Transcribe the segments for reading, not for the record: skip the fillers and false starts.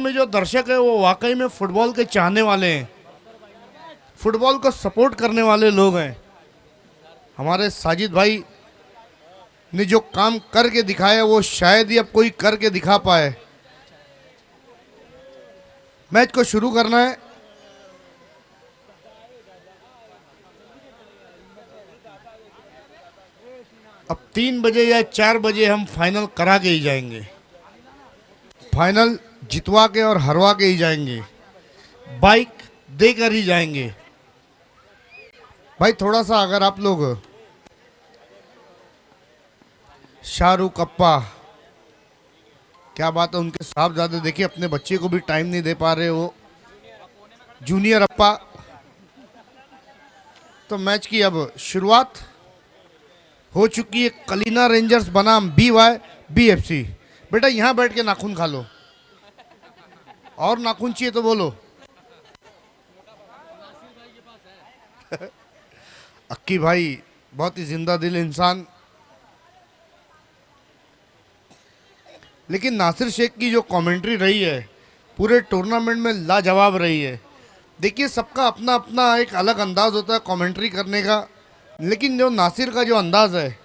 में जो दर्शक है वो वाकई में फुटबॉल के चाहने वाले हैं, फुटबॉल को सपोर्ट करने वाले लोग हैं। हमारे साजिद भाई ने जो काम करके दिखाया वो शायद ही अब कोई करके दिखा पाए। मैच को शुरू करना है। अब 3 बजे या 4 बजे हम फाइनल करा के ही जाएंगे, फाइनल जितवा के और हरवा के ही जाएंगे, बाइक देकर ही जाएंगे। भाई थोड़ा सा अगर आप लोग शाहरुख अप्पा, क्या बात है, उनके साहबजादे देखिए अपने बच्चे को भी टाइम नहीं दे पा रहे वो, जूनियर अप्पा। तो मैच की अब शुरुआत हो चुकी है। कलीना रेंजर्स बनाम BYBFC। बेटा यहां बैठ के नाखून खा लो, और नाखून चाहिए तो बोलो। अक्की भाई बहुत ही जिंदा दिल इंसान। लेकिन नासिर शेख की जो कमेंट्री रही है पूरे टूर्नामेंट में लाजवाब रही है। देखिए सबका अपना अपना एक अलग अंदाज होता है कमेंट्री करने का, लेकिन जो नासिर का जो अंदाज है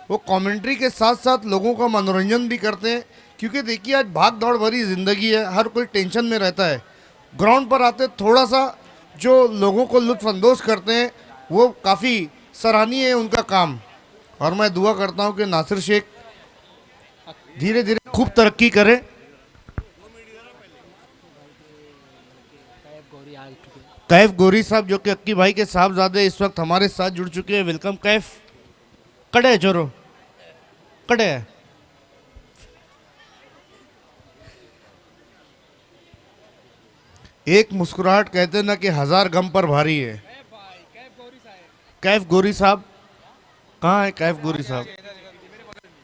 वो कमेंट्री के साथ साथ लोगों का मनोरंजन भी करते हैं। क्योंकि देखिए आज भाग दौड़ भरी ज़िंदगी है, हर कोई टेंशन में रहता है। ग्राउंड पर आते थोड़ा सा जो लोगों को लुत्फानंदोज़ करते हैं वो काफ़ी सराहनीय है उनका काम। और मैं दुआ करता हूं कि नासिर शेख धीरे धीरे खूब तरक्की करे। कैफ गोरी साहब जो कि अक्की भाई के साहबजादे इस वक्त हमारे साथ जुड़ चुके हैं। वेलकम कैफ। कड़े है चोरो, कड़े है। एक मुस्कुराहट कहते ना कि 1000 गम पर भारी है। कैफ गोरी साहब कहाँ है? कैफ गोरी साहब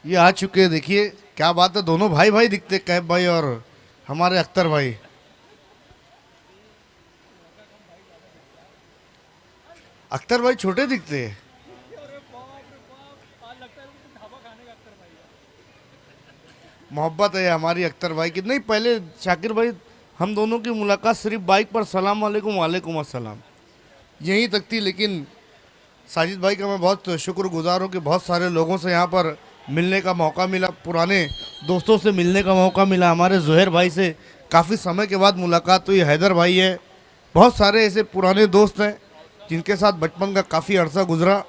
ये आ चुके हैं। देखिए क्या बात है, दोनों भाई भाई दिखते, कैफ भाई और हमारे अख्तर भाई। अख्तर भाई छोटे दिखते हैं। मोहब्बत है हमारी अख्तर भाई की। नहीं पहले शाकिर भाई हम दोनों की मुलाकात सिर्फ बाइक पर सलाम वालेकुम वालेकुम अस्सलाम यहीं तक थी। लेकिन साजिद भाई का मैं बहुत शुक्रगुजार हूँ कि बहुत सारे लोगों से यहाँ पर मिलने का मौका मिला, पुराने दोस्तों से मिलने का मौका मिला। हमारे जोहर भाई से काफ़ी समय के बाद मुलाकात हुई, हैदर भाई है, बहुत सारे ऐसे पुराने दोस्त हैं जिनके साथ बचपन का काफ़ी अरसा गुजरा।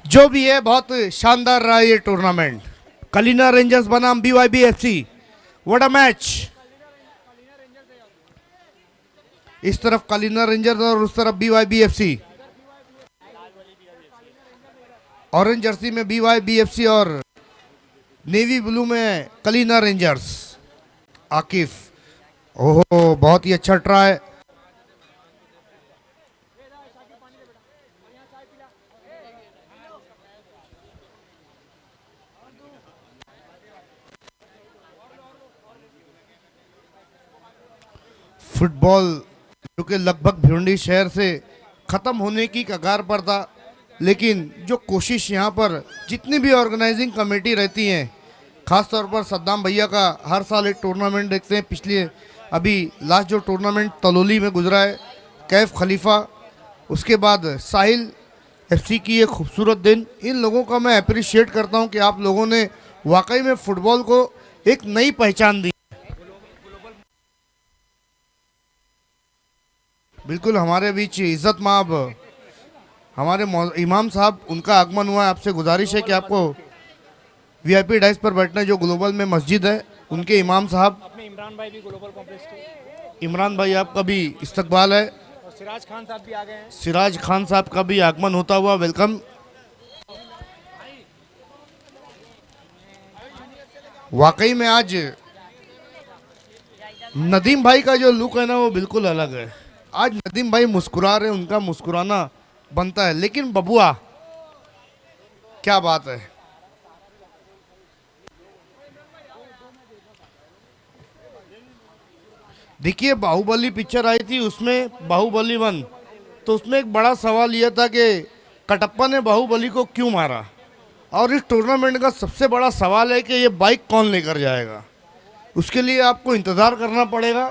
जो भी है बहुत शानदार रहा ये टूर्नामेंट। कलीना रेंजर्स बनाम BYBFC, व्हाट अ मैच। इस तरफ कलीना रेंजर्स और उस तरफ BYBFC। ऑरेंज जर्सी में BYBFC और नेवी ब्लू में कलीना रेंजर्स। आकिफ, ओहो बहुत ही अच्छा ट्राई। फुटबॉल जो कि लगभग भिवंडी शहर से ख़त्म होने की कगार पर था, लेकिन जो कोशिश यहाँ पर जितनी भी ऑर्गेनाइजिंग कमेटी रहती हैं, ख़ास तौर पर सद्दाम भैया का हर साल एक टूर्नामेंट देखते हैं। पिछले अभी लास्ट जो टूर्नामेंट तलोली में गुजरा है, कैफ खलीफा, उसके बाद साहिल FC की ये खूबसूरत दिन। इन लोगों का मैं अप्रिशिएट करता हूँ कि आप लोगों ने वाकई में फ़ुटबॉल को एक नई पहचान दी। बिल्कुल हमारे बीच इज़्ज़त माब हमारे इमाम साहब, उनका आगमन हुआ है। आपसे गुजारिश है कि आपको VIP डाइस पर बैठना, जो ग्लोबल में मस्जिद है, उनके इमाम साहब अपने इमरान भाई भी ग्लोबल कॉम्प्लेक्स के। इमरान भाई आपका भी इस्तकबाल है। और सिराज खान साहब भी आ गए हैं। सिराज खान साहब का भी आगमन होता हुआ वेलकम। वाकई में आज नदीम भाई का जो लुक है ना वो बिल्कुल अलग है। आज नदीम भाई मुस्कुरा रहे, उनका मुस्कुराना बनता है। लेकिन बबुआ क्या बात है, देखिए बाहुबली पिक्चर आई थी, उसमें बाहुबली 1, तो उसमें एक बड़ा सवाल यह था कि कटप्पा ने बाहुबली को क्यों मारा। और इस टूर्नामेंट का सबसे बड़ा सवाल है कि ये बाइक कौन लेकर जाएगा। उसके लिए आपको इंतज़ार करना पड़ेगा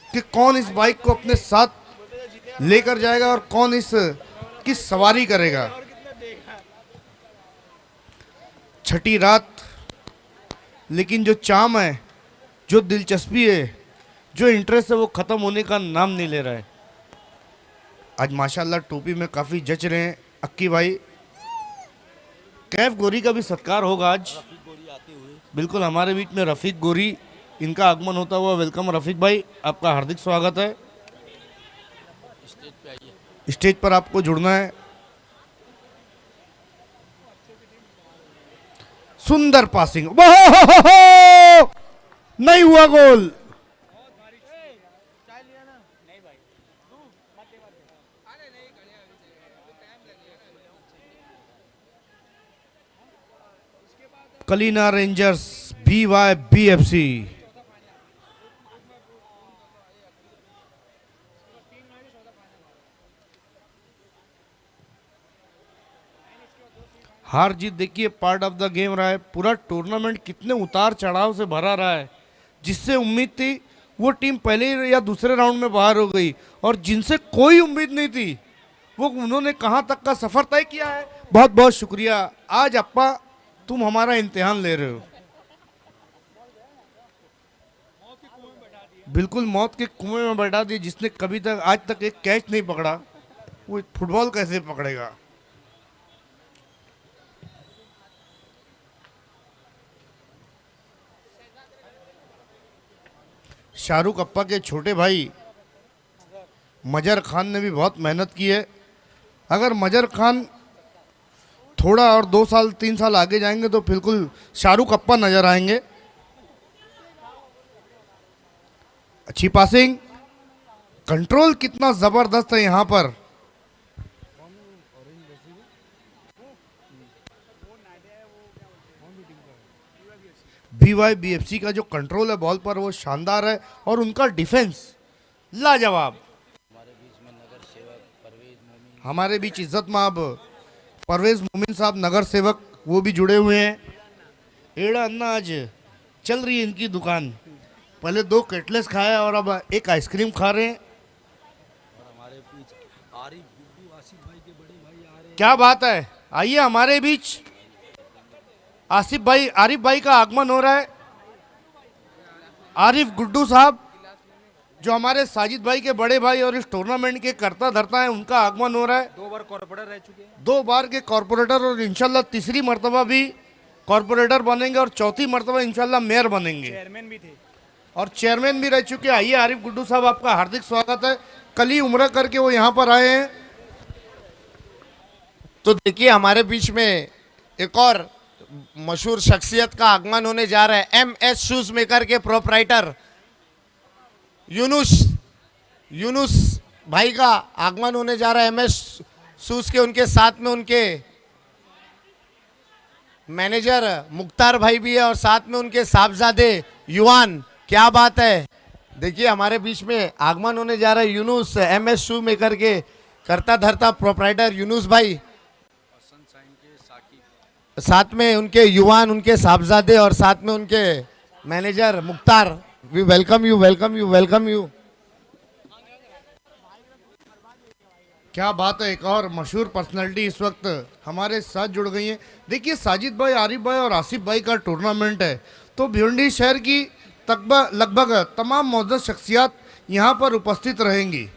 कि कौन इस बाइक को अपने साथ लेकर जाएगा और कौन इस की सवारी करेगा। छठी रात, लेकिन जो चाम है, जो दिलचस्पी है, जो इंटरेस्ट है, वो ख़त्म होने का नाम नहीं ले रहा है। आज माशाल्लाह टोपी में काफ़ी जच रहे हैं अक्की भाई। कैफ गोरी का भी सत्कार होगा आज, बिल्कुल हमारे बीच में रफ़ीक गोरी, इनका आगमन होता हुआ। वेलकम रफ़ीक भाई, आपका हार्दिक स्वागत है। स्टेज पर आपको जुड़ना है। सुंदर पासिंग, नहीं हुआ गोल। Kalina rangers BYBFC। हार जीत देखिए पार्ट ऑफ द गेम रहा है। पूरा टूर्नामेंट कितने उतार चढ़ाव से भरा रहा है। जिससे उम्मीद थी वो टीम पहले या दूसरे राउंड में बाहर हो गई, और जिनसे कोई उम्मीद नहीं थी वो उन्होंने कहां तक का सफर तय किया है। बहुत बहुत शुक्रिया। आज अप्पा तुम हमारा इम्तिहान ले रहे हो। बिल्कुल मौत के कुएं में बैठा दिया। जिसने कभी तक आज तक एक कैच नहीं पकड़ा, वो फुटबॉल कैसे पकड़ेगा। शाहरुख अप्पा के छोटे भाई मजर खान ने भी बहुत मेहनत की है। अगर मजर खान थोड़ा और 2 साल 3 साल आगे जाएंगे तो बिल्कुल शाहरुख अप्पा नजर आएंगे। अच्छी पासिंग, कंट्रोल कितना जबरदस्त है यहाँ पर। BYBFC का जो कंट्रोल है बॉल पर वो शानदार है, और उनका डिफेंस लाजवाब। हमारे बीच इज्जत माब परवेज मोमिन साहब नगर सेवक, वो भी जुड़े हुए हैं। एड़ा अन्ना आज चल रही है इनकी दुकान। पहले 2 कटलेस खाया और अब एक आइसक्रीम खा रहे हैं। क्या बात है, आइए हमारे बीच आरिफ भाई का आगमन हो रहा है। आरिफ गुड्डू साहब जो हमारे साजिद भाई के बड़े भाई और इस टूर्नामेंट के करता धरता है, उनका आगमन हो रहा है। 2 बार कॉर्पोरेटर रह चुके हैं। 2 बार के कॉर्पोरेटर, और इंशाल्लाह तीसरी मर्तबा भी कॉर्पोरेटर बनेंगे, और चौथी मर्तबा इंशाल्लाह मेयर बनेंगे। चेयरमैन भी थे और चेयरमैन भी रह चुके। आइए आरिफ गुड्डू साहब, आपका हार्दिक स्वागत है। कल ही उम्र करके वो यहाँ पर आए हैं। तो देखिए हमारे बीच में एक और मशहूर शख्सियत का आगमन होने जा रहा है। MS शूज मेकर के प्रोपराइटर यूनुस भाई का आगमन होने जा रहा है। MS शूज के उनके साथ में उनके मैनेजर मुख्तार भाई भी है, और साथ में उनके साहबजादे युवान। क्या बात है, देखिए हमारे बीच में आगमन होने जा रहा है यूनुस, MS शू मेकर के करता धरता प्रोपराइटर यूनुस भाई, साथ में उनके युवान, उनके साहबजादे, और साथ में उनके manager Mukhtar. We welcome you. क्या बात है, एक और मशहूर पर्सनालिटी इस वक्त हमारे साथ जुड़ गई हैं। देखिए साजिद भाई, आरिफ भाई और आसिफ भाई का टूर्नामेंट है, तो भिवंडी शहर की लगभग तमाम मौजूद शख्सियात यहाँ पर उपस्थित रहेंगी।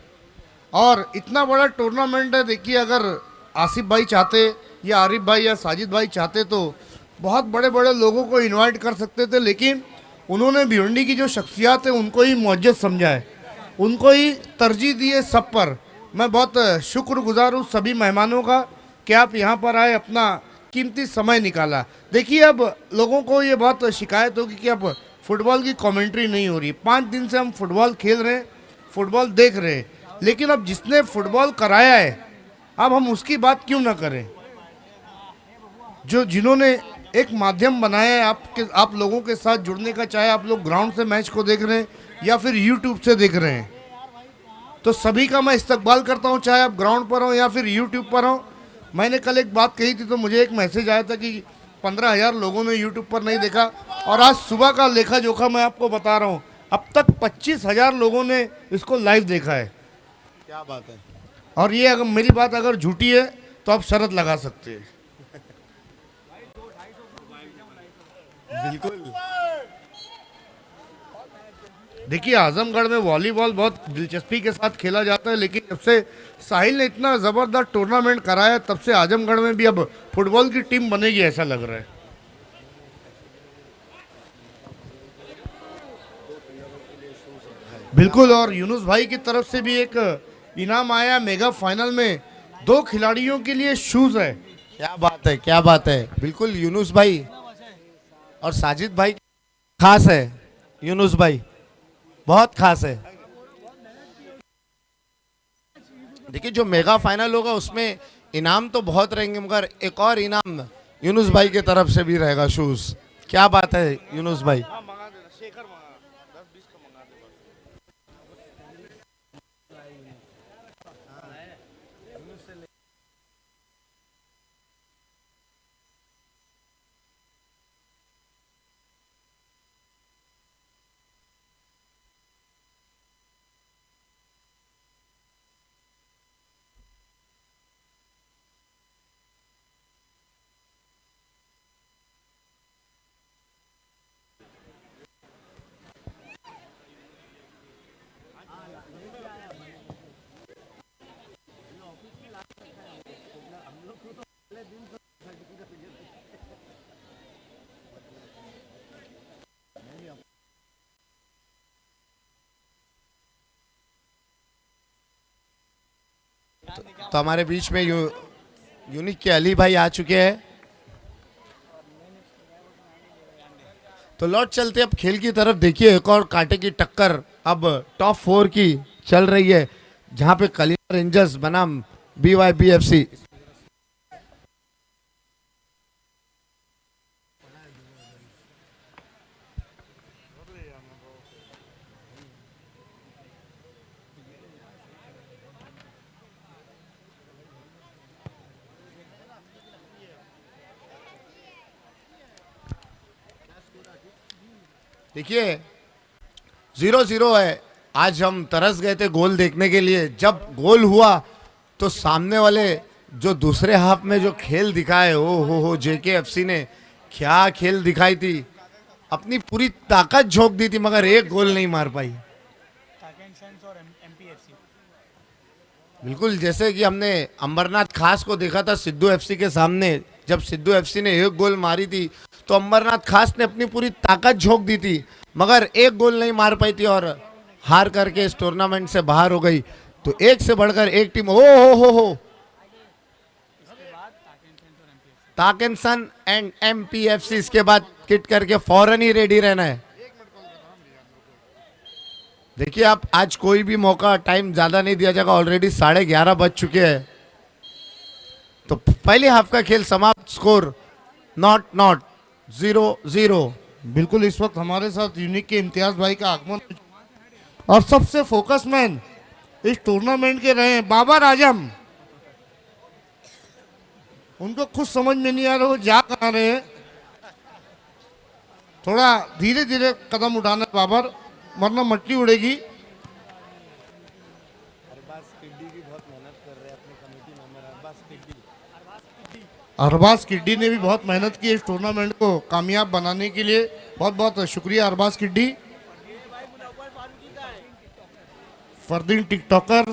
और इतना बड़ा टूर्नामेंट है, देखिए अगर आसिफ भाई चाहते या आरिफ भाई या साजिद भाई चाहते तो बहुत बड़े बड़े लोगों को इनवाइट कर सकते थे, लेकिन उन्होंने भिवंडी की जो शख्सियात है उनको ही मुअज्जज समझा है, उनको ही तरजीह दी है सब पर। मैं बहुत शुक्रगुजार हूँ सभी मेहमानों का कि आप यहाँ पर आए, अपना कीमती समय निकाला। देखिए अब लोगों को ये बहुत शिकायत होगी कि अब फुटबॉल की कमेंट्री नहीं हो रही। 5 दिन से हम फुटबॉल खेल रहे हैं, फुटबॉल देख रहे हैं, लेकिन अब जिसने फुटबॉल कराया है अब हम उसकी बात क्यों ना करें। जिन्होंने एक माध्यम बनाया है आप लोगों के साथ जुड़ने का, चाहे आप लोग ग्राउंड से मैच को देख रहे हैं या फिर यूट्यूब से देख रहे हैं, तो सभी का मैं इस्तकबाल करता हूं, चाहे आप ग्राउंड पर हो या फिर यूट्यूब पर हो। मैंने कल एक बात कही थी तो मुझे एक मैसेज आया था कि 15,000 लोगों ने यूट्यूब पर नहीं देखा, और आज सुबह का लेखा जोखा मैं आपको बता रहा हूं, अब तक 25,000 लोगों ने इसको लाइव देखा है। क्या बात है। और ये अगर मेरी बात अगर झूठी है तो आप शरत लगा सकते हैं। बिल्कुल। देखिए आजमगढ़ में वॉलीबॉल बहुत दिलचस्पी के साथ खेला जाता है, लेकिन जब से साहिल ने इतना ज़बरदस्त टूर्नामेंट कराया तब से आजमगढ़ में भी अब फुटबॉल की टीम बनेगी ऐसा लग रहा है। बिल्कुल, और यूनुस भाई की तरफ से भी एक इनाम आया मेगा फाइनल में, 2 खिलाड़ियों के लिए शूज है। क्या बात है, क्या बात है। बिल्कुल यूनुस भाई और साजिद भाई खास है। यूनुस भाई बहुत खास है। देखिए जो मेगा फाइनल होगा उसमें इनाम तो बहुत रहेंगे, मगर एक और इनाम यूनुस भाई की तरफ से भी रहेगा, शूज। क्या बात है यूनुस भाई। तो हमारे बीच में यूनिक के अली भाई आ चुके हैं। तो लौट चलते अब खेल की तरफ। देखिए एक और कांटे की टक्कर अब टॉप 4 की चल रही है, जहां पे कलिंगा रेंजर्स बनाम BYBFC। देखिए 0-0 है। आज हम तरस गए थे गोल देखने के लिए। जब गोल हुआ तो सामने वाले जो दूसरे हाफ में जो खेल दिखाए, ओ हो JKFC ने क्या खेल दिखाई थी। अपनी पूरी ताकत झोंक दी थी, मगर एक गोल नहीं मार पाई। बिल्कुल जैसे कि हमने अंबरनाथ खास को देखा था सिद्धू FC के सामने। जब सिद्धू FC ने एक गोल मारी थी तो अंबरनाथ खास ने अपनी पूरी ताकत झोंक दी थी, मगर एक गोल नहीं मार पाई थी और हार करके इस टूर्नामेंट से बाहर हो गई। तो एक से बढ़कर एक टीम, ओ हो ताकेंसन एंड MPFC। इसके बाद किट करके फौरन ही रेडी रहना है। देखिए आप आज कोई भी मौका, टाइम ज्यादा नहीं दिया जाएगा। ऑलरेडी 11:30 बज चुके हैं। तो पहले हाफ का खेल समाप्त, स्कोर नॉट 0-0। बिल्कुल इस वक्त हमारे साथ यूनिक के इम्तियाज भाई का आगमन, और सबसे फोकस मैन इस टूर्नामेंट के रहे हैं बाबर आजम। उनको खुद समझ में नहीं आ रहा वो जा कहाँ रहे हैं। थोड़ा धीरे धीरे कदम उठाना है बाबर, वरना मट्टी उड़ेगी। अरबाज किड्डी ने भी बहुत मेहनत की इस टूर्नामेंट को कामयाब बनाने के लिए। बहुत बहुत शुक्रिया अरबाज किड्डी। फरदीन टिकटॉकर,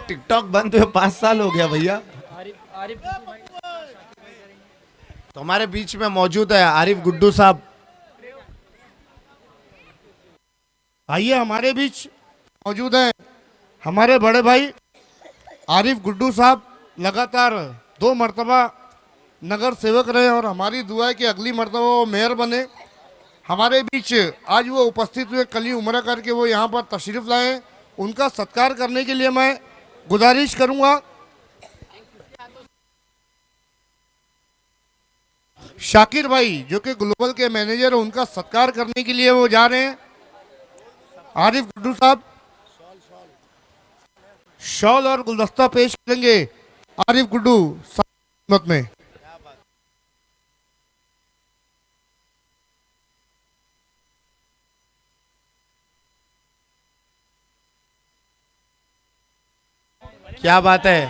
टिकटॉक बंद हुए 5 साल हो गया भैया। तो हमारे बीच में मौजूद है आरिफ गुड्डू साहब। आइए हमारे बीच मौजूद है हमारे बड़े भाई आरिफ गुड्डू साहब। लगातार 2 मरतबा नगर सेवक रहे और हमारी दुआ है कि अगली मरतबा वो मेयर बने। हमारे बीच आज वो उपस्थित हुए कली उम्र करके वो यहाँ पर तशरीफ लाए हैं। उनका सत्कार करने के लिए मैं गुजारिश करूंगा शाकिर भाई जो कि ग्लोबल के मैनेजर है, उनका सत्कार करने के लिए वो जा रहे हैं। आरिफ गुड्डू साहब शॉल और गुलदस्ता पेश करेंगे। आरिफ गुड्डू साहब में क्या बात है।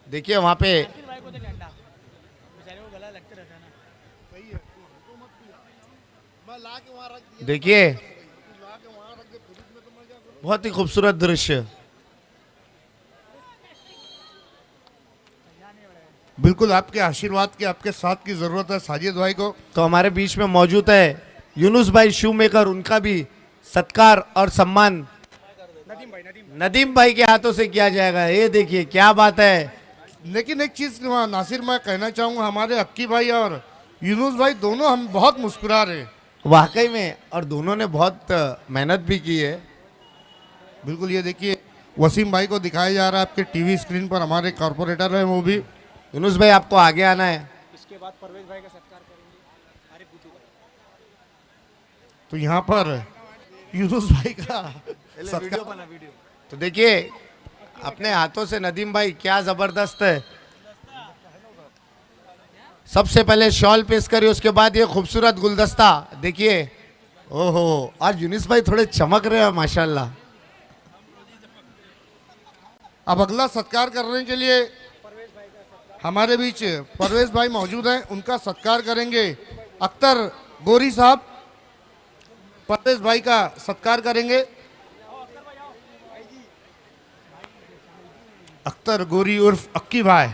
देखिए वहां पे भाई को तो डंडा बेचारे को गला लगते रहता है ना। देखिए बहुत ही खूबसूरत दृश्य। बिल्कुल आपके आशीर्वाद की, आपके साथ की जरूरत है साजिद भाई को। तो हमारे बीच में मौजूद है यूनुस भाई शू मेकर, उनका भी सत्कार और सम्मान नदीम भाई के हाथों से किया जाएगा। ये देखिए क्या बात है। लेकिन एक चीज नासिर मैं कहना चाहूंगा, हमारे अक्की भाई और यूनुस भाई दोनों हम बहुत मुस्कुरा रहे हैं वाकई में, और दोनों ने बहुत मेहनत भी की है। बिल्कुल ये देखिए वसीम भाई को दिखाया जा रहा है आपके टीवी स्क्रीन पर, हमारे कॉर्पोरेटर है वो भी। यूनुस भाई आपको आगे आना है। इसके बाद परवेज भाई का सत्कार करेंगे आरिफ गुड्डू का। तो यहाँ पर यूनुस भाई का सत्कार। तो देखिए अपने हाथों से नदीम भाई क्या जबरदस्त है। सबसे पहले शॉल पेश करिए, उसके बाद ये खूबसूरत गुलदस्ता देखिए। ओहो आज यूनुस भाई थोड़े चमक रहे हैं माशाल्लाह। अब अगला सत्कार करने के लिए हमारे बीच परवेज भाई मौजूद हैं, उनका सत्कार करेंगे। अख्तर गोरी साहब परवेज भाई का सत्कार करेंगे। अख्तर गोरी उर्फ अक्की भाई,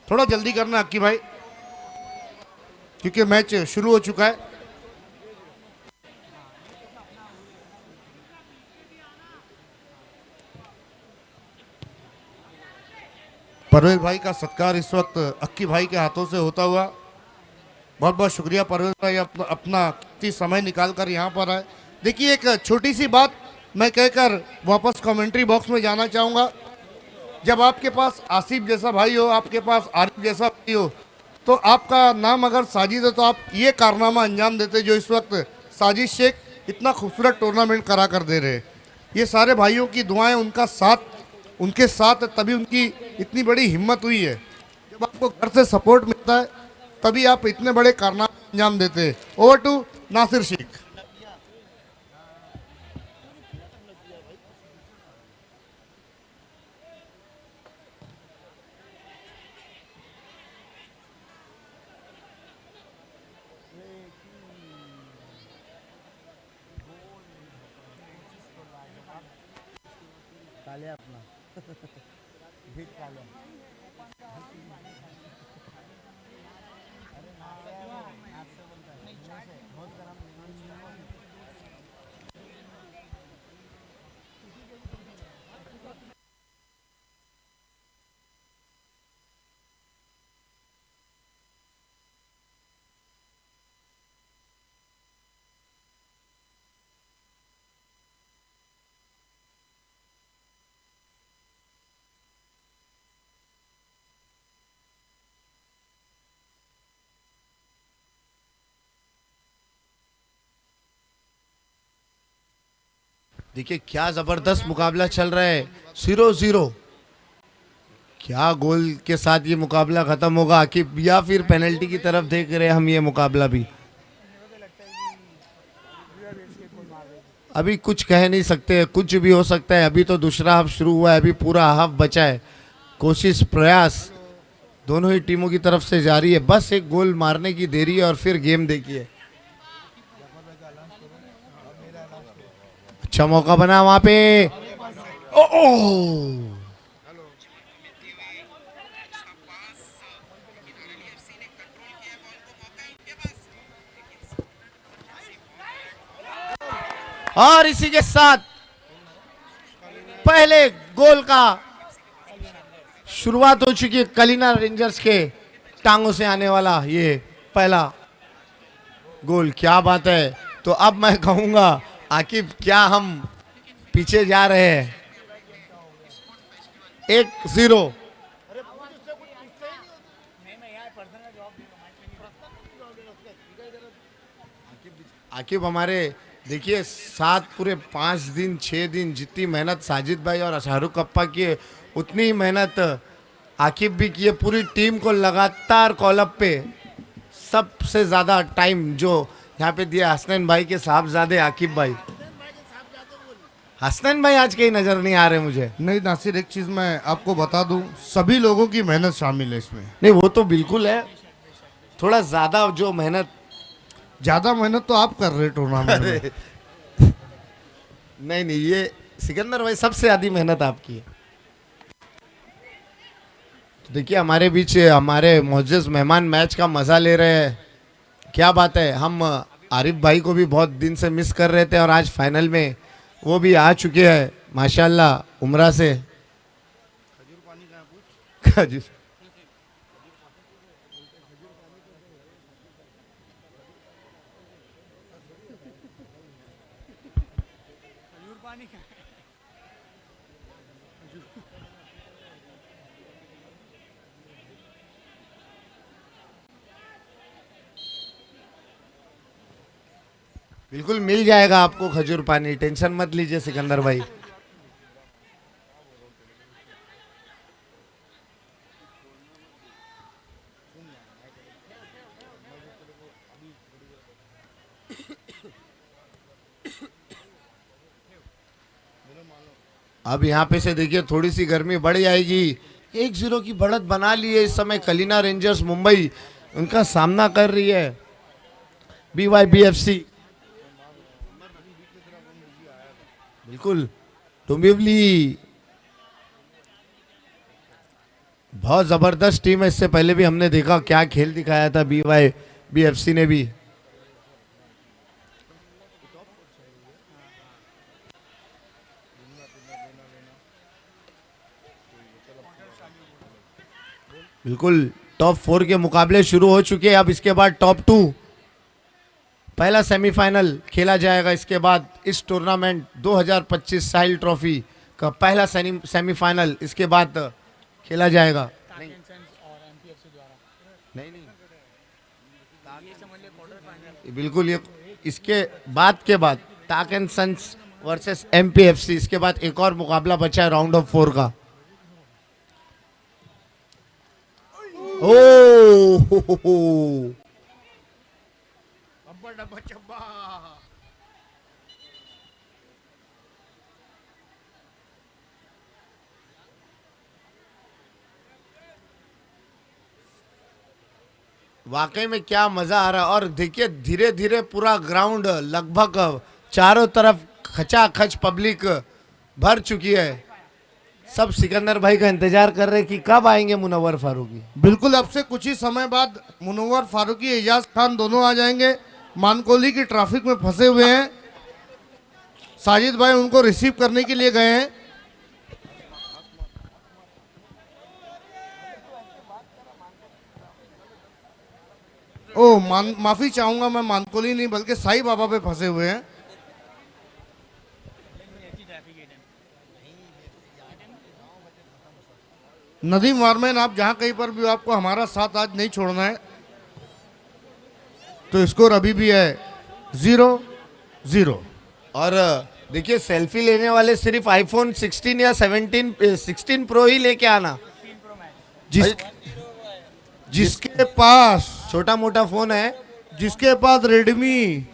थोड़ा जल्दी करना अक्की भाई क्योंकि मैच शुरू हो चुका है। परवेज भाई का सत्कार इस वक्त अक्की भाई के हाथों से होता हुआ। बहुत बहुत शुक्रिया परवेज भाई, अपना कीमती समय निकाल कर यहाँ पर आए। देखिए एक छोटी सी बात मैं कहकर वापस कमेंट्री बॉक्स में जाना चाहूँगा। जब आपके पास आसिफ जैसा भाई हो, आपके पास आरिफ जैसा भाई हो, तो आपका नाम अगर साजिद है तो आप ये कारनामा अंजाम देते जो इस वक्त साजिद शेख इतना खूबसूरत टूर्नामेंट करा कर दे रहे। ये सारे भाइयों की दुआएं उनके साथ तभी उनकी इतनी बड़ी हिम्मत हुई है। जब आपको घर से सपोर्ट मिलता है तभी आप इतने बड़े कारनामे अंजाम देते हैं। Over to Nasir Shaikh. देखिए क्या जबरदस्त मुकाबला चल रहा है। 0-0 क्या गोल के साथ ये मुकाबला खत्म होगा कि या फिर पेनल्टी की तरफ देख रहे हैं हम ये मुकाबला भी। अभी कुछ कह नहीं सकते, कुछ भी हो सकता है। अभी तो दूसरा हाफ शुरू हुआ है, अभी पूरा हाफ बचा है। कोशिश प्रयास दोनों ही टीमों की तरफ से जारी है। बस एक गोल मारने की देरी है और फिर गेम देखिए। अच्छा मौका बना वहां पे। ओ और इसी के साथ पहले गोल का शुरुआत हो चुकी है। कलिना रेंजर्स के टांगों से आने वाला ये पहला गोल, क्या बात है। तो अब मैं कहूंगा आकिब, क्या हम पीछे जा रहे हैं? 1-0। आकिब हमारे देखिए 7 पूरे 5 दिन 6 दिन जितनी मेहनत साजिद भाई और शाहरुख अप्पा की है, उतनी ही मेहनत आकिब भी की है। पूरी टीम को लगातार कॉलअप पे सबसे ज़्यादा टाइम जो यहाँ पे दिया हसनैन भाई के साहबजादे आकिब भाई। हसनैन भाई आज कहीं नज़र नहीं आ रहे मुझे। नहीं नासिर, एक चीज़ मैं आपको बता दूं, सभी लोगों की मेहनत शामिल है इसमें। नहीं वो तो बिल्कुल है, थोड़ा ज़्यादा जो मेहनत, ज़्यादा मेहनत तो आप कर रहे टूर्नामेंट में। नहीं ये सिकंदर भाई सबसे ज़्यादा मेहनत आपकी है। तो देखिए हमारे बीच हमारे मोअज़्ज़ज़ मेहमान मैच का मज़ा ले रहे हैं, क्या बात है। हम आरिफ भाई को भी बहुत दिन से मिस कर रहे थे और आज फाइनल में वो भी आ चुके हैं माशाल्लाह उम्रा से। खजूर पानी का बिल्कुल मिल जाएगा आपको खजूर पानी, टेंशन मत लीजिए सिकंदर भाई। अब यहाँ पे से देखिए थोड़ी सी गर्मी बढ़ जाएगी। 1-0 की बढ़त बना ली है इस समय कलिना रेंजर्स मुंबई, उनका सामना कर रही है BYBFC। बिल्कुल डोंबिवली बहुत जबरदस्त टीम है, इससे पहले भी हमने देखा क्या खेल दिखाया था BYBFC ने भी। बिल्कुल टॉप 4 के मुकाबले शुरू हो चुके हैं। अब इसके बाद टॉप 2 पहला सेमीफाइनल खेला जाएगा। इसके बाद इस टूर्नामेंट 2025 साहिल ट्रॉफी का पहला सेमीफाइनल इसके बाद खेला जाएगा। और एमपीएफसी द्वारा नहीं बिल्कुल, ये इसके बाद ताक एंड सन्स वर्सेस MPFC, इसके बाद एक और मुकाबला बचा है राउंड ऑफ 4 का। ओ अब्बा डब्बा चब्बा। वाकई में क्या मजा आ रहा है। और देखिए धीरे धीरे पूरा ग्राउंड लगभग चारों तरफ खचाखच पब्लिक भर चुकी है। सब सिकंदर भाई का इंतजार कर रहे हैं कि कब आएंगे मुनव्वर फारूकी। बिल्कुल, अब से कुछ ही समय बाद मुनव्वर फारूकी, एजाज खान दोनों आ जाएंगे। मानकोली की ट्रैफिक में फंसे हुए हैं, साजिद भाई उनको रिसीव करने के लिए गए हैं। माफी चाहूंगा, मैं मानकोली नहीं बल्कि साई बाबा पे फंसे हुए हैं। नदीम वारमैन, आप जहां कहीं पर भी हो, आपको हमारा साथ आज नहीं छोड़ना है। तो स्कोर अभी भी है 0-0। और देखिए सेल्फी लेने वाले सिर्फ आईफोन 16 या 16 प्रो ही लेके आना। जिसके पास छोटा मोटा फोन है, जिसके पास रेडमी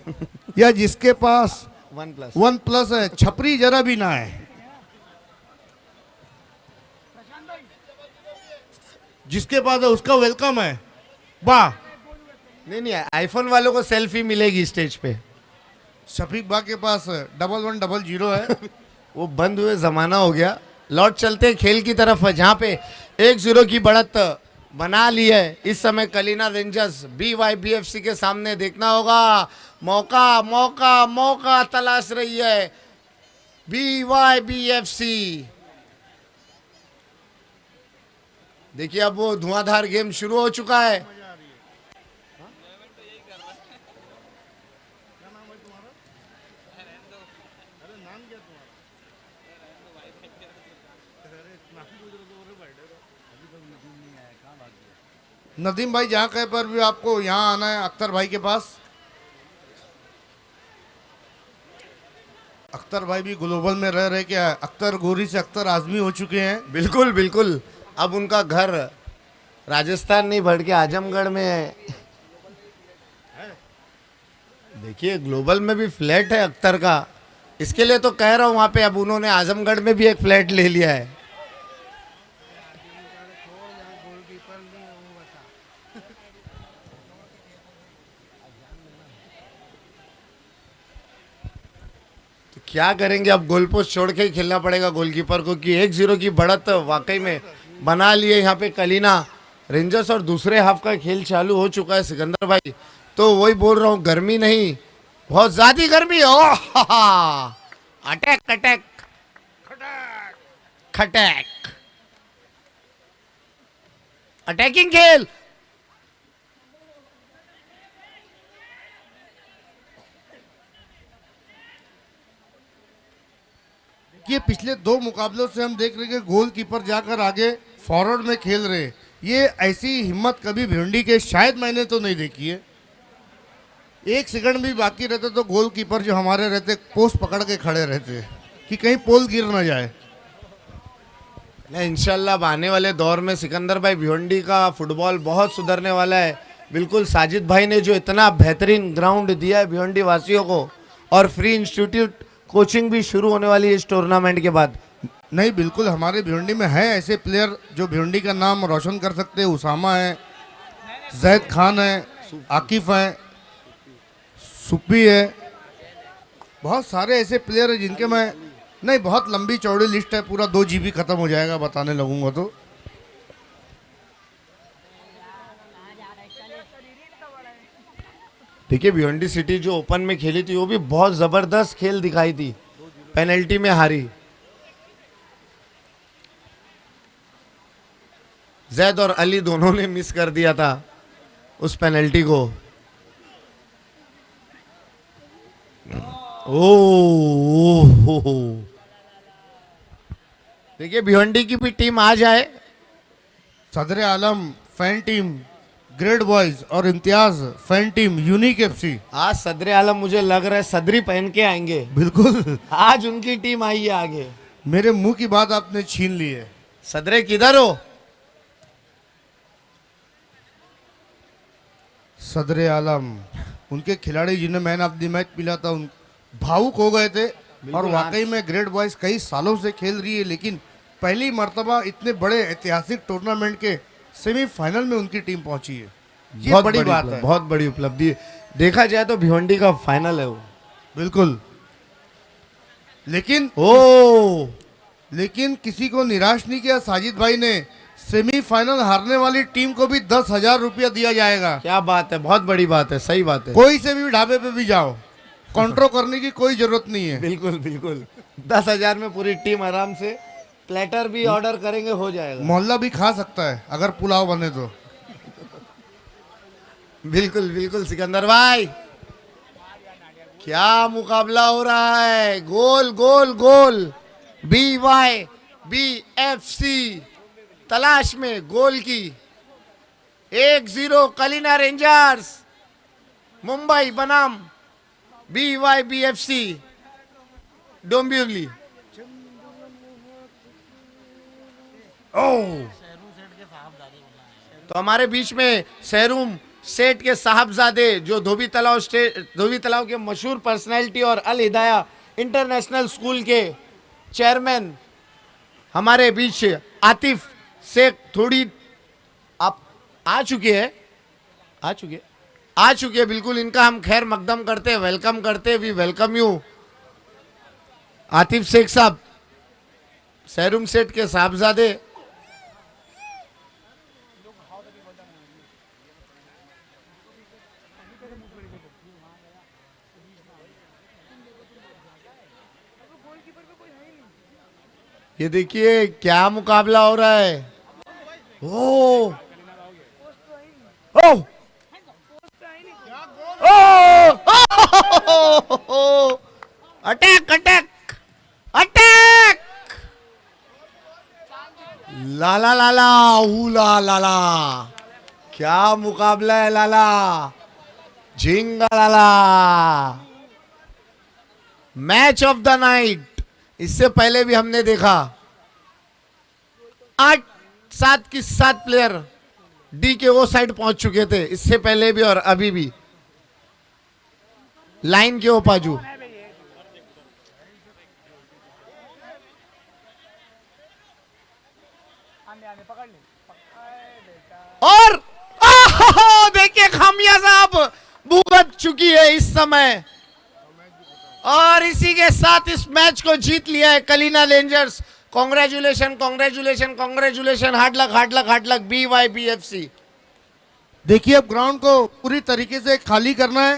या जिसके पास वन प्लस है, छपरी जरा भी ना है। जिसके पास है उसका वेलकम है। वाह, नहीं आईफोन वालों को सेल्फी मिलेगी स्टेज पे। शफीक बा के पास 1100 है। वो बंद हुए जमाना हो गया। लौट चलते खेल की तरफ जहाँ पे 1-0 की बढ़त बना ली है इस समय कलिना रेंजर्स BYBFC के सामने। देखना होगा, मौका मौका मौका तलाश रही है BYBFC। देखिए अब वो धुआंधार गेम शुरू हो चुका है। नदीम भाई जहाँ कहे पर भी आपको यहाँ आना है अख्तर भाई के पास। अख्तर भाई भी ग्लोबल में रह रहे क्या अख्तर गोरी से अख्तर आजमी हो चुके हैं। बिल्कुल बिल्कुल, अब उनका घर राजस्थान नहीं बढ़ के आजमगढ़ में है। देखिए ग्लोबल में भी फ्लैट है अख्तर का, इसके लिए तो कह रहा हूँ वहां पे अब उन्होंने आजमगढ़ में भी एक फ्लैट ले लिया है। तो क्या करेंगे, अब गोल पोस्ट छोड़ के ही खेलना पड़ेगा गोलकीपर को कि 1-0 की बढ़त वाकई में बना लिए यहाँ पे कलीना रेंजर्स और दूसरे हाफ का खेल चालू हो चुका है सिकंदर भाई। तो वही बोल रहा हूँ, गर्मी नहीं बहुत ज्यादा गर्मी है। अटैक अटैक खटैक अटैकिंग खेल। ये पिछले 2 मुकाबलों से हम देख रहे हैं कि गोलकीपर जाकर आगे फॉरवर्ड में खेल रहे। ये ऐसी हिम्मत कभी भिवंडी के शायद मैंने तो नहीं देखी है। 1 सेकंड भी बाकी रहते तो गोलकीपर जो हमारे रहते पोस्ट पकड़ के खड़े रहते कि कहीं पोल गिर ना जाए। नहीं, इंशाल्लाह अब आने वाले दौर में सिकंदर भाई भिवंडी का फुटबॉल बहुत सुधरने वाला है। बिल्कुल साजिद भाई ने जो इतना बेहतरीन ग्राउंड दिया है भिवंडी वासियों को, और फ्री इंस्टीट्यूट कोचिंग भी शुरू होने वाली है इस टूर्नामेंट के बाद। नहीं बिल्कुल, हमारे भिवंडी में है ऐसे प्लेयर जो भिवंडी का नाम रोशन कर सकते हैं। उसामा है, जैद खान है, आकिफ है, सुप्पी है, बहुत सारे ऐसे प्लेयर हैं जिनके मैं नहीं, बहुत लंबी चौड़ी लिस्ट है, पूरा 2 GB खत्म हो जाएगा बताने लगूंगा तो। देखिए भिवंडी सिटी जो ओपन में खेली थी वो भी बहुत जबरदस्त खेल दिखाई थी, पेनल्टी में हारी। जैद और अली दोनों ने मिस कर दिया था उस पेनल्टी को। ओ देखिए भिवंडी की भी टीम आ जाए। सदर आलम फैन टीम, ग्रेट बॉयज और Imtiaz fan team, unique FC। आज सदर आलम मुझे लग रहा है सदरी पहन के आएंगे। बिल्कुल, आज उनकी टीम आई है आगे। मेरे मुंह की बात आपने छीन ली है। सदरे किधर हो? सदर आलम उनके खिलाड़ी जिन्हें मैन ऑफ द मैच मिला था उन भावुक हो गए थे। और वाकई में ग्रेट बॉयज कई सालों से खेल रही है, लेकिन पहली मर्तबा इतने बड़े ऐतिहासिक टूर्नामेंट के सेमीफाइनल में उनकी टीम पहुंची है। ये बहुत बड़ी बात है, बहुत बड़ी उपलब्धि है। देखा जाए तो भिवंडी का फाइनल है वो। बिल्कुल। लेकिन किसी को निराश नहीं किया साजिद भाई ने। सेमीफाइनल हारने वाली टीम को भी 10,000 रुपया दिया जाएगा। क्या बात है, बहुत बड़ी बात है, सही बात है। कोई से भी ढाबे पे भी जाओ, कंट्रोल करने की कोई जरूरत नहीं है। बिल्कुल बिल्कुल, 10,000 में पूरी टीम आराम से, प्लेटर भी ऑर्डर करेंगे हो जाएगा। मोहल्ला भी खा सकता है अगर पुलाव बने तो। बिल्कुल बिल्कुल सिकंदर भाई, क्या मुकाबला हो रहा है। गोल गोल गोल, BYBFC तलाश में गोल की। 1-0 कलिना रेंजर्स मुंबई बनाम BYBFC डोंबिवली। तो हमारे बीच में सहरूम सेठ के साहबजादे जो धोबी तलाव के मशहूर पर्सनैलिटी और अल हिदाया इंटरनेशनल स्कूल के चेयरमैन हमारे बीच आतिफ शेख थोड़ी आप आ चुके हैं बिल्कुल। इनका हम खैर मकदम करते हैं, वेलकम करते हैं। We welcome you Atif Shaikh sahab, सहरूम सेठ के साहबजादे। ये देखिए क्या मुकाबला हो रहा है। ओ ओ अटैक अटैक लाला लाला ऊला लाला, क्या मुकाबला है लाला, झिंगा लाला। मैच ऑफ द नाइट, इससे पहले भी हमने देखा 8-7 की 7 प्लेयर डी के वो साइड पहुंच चुके थे, इससे पहले भी और अभी भी लाइन के ओपाजू। आने आने पकड़ ले बेटा। और देखिए खामिया साहब भुगत चुकी है इस समय, और इसी के साथ इस मैच को जीत लिया है Kalina rangers. Congratulation congratulation congratulation, hard luck hard luck hard luck BYBFC। देखिए अब ग्राउंड को पूरी तरीके से खाली करना है,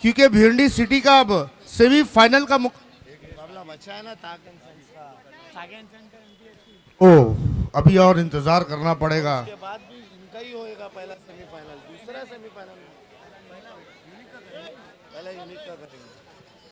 क्योंकि भिवंडी सिटी का अब सेमीफाइनल का मुकाबला बचा है ना सेकंड सेंटर ओह अभी और इंतजार करना पड़ेगा। के बाद भी इनका ही होएगा पहला सेमीफाइनल, दूसरा सेमीफाइनल पहला यूनिट का करेंगे।